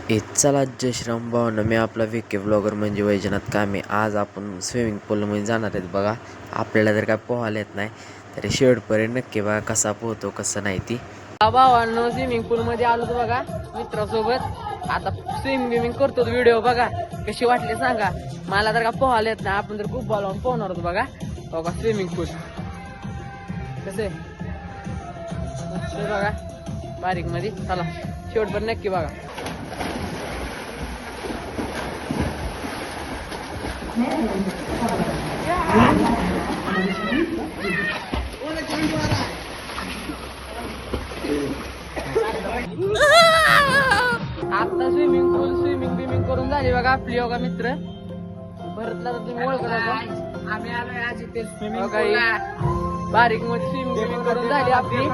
चला जय श्रीराम भावना, मी आपला विके ब्लॉगर म्हणजे वैजनाथ कामे. आज आपण स्विमिंग पूलमध्ये जाणार आहेत बघा. आपल्याला जर काय पोहायला येत नाही तरी शेवटपर्यंत नक्की बघा कसा पोहतो कसं नाही ती. भावांनो स्विमिंग पूल मध्ये आलो बघा मित्रासोबत. आता स्विमिंग करतो व्हिडिओ बघा कशी वाटली सांगा. मला तर का पोहायला येत नाही, आपण तर खूप लावून पोहणार होतो बघा. बघा स्विमिंग पूल कसे बघा बारीक मध्ये. चला शेवटपर्यंत नक्की बघा. आता स्विमिंग करून झाली बघा आपली बघा मित्र भरतला. तर तुम्ही ओळखत होता, आम्ही आलोय आज इथे बारीक मध्ये स्विमिंग करून झाली आपली.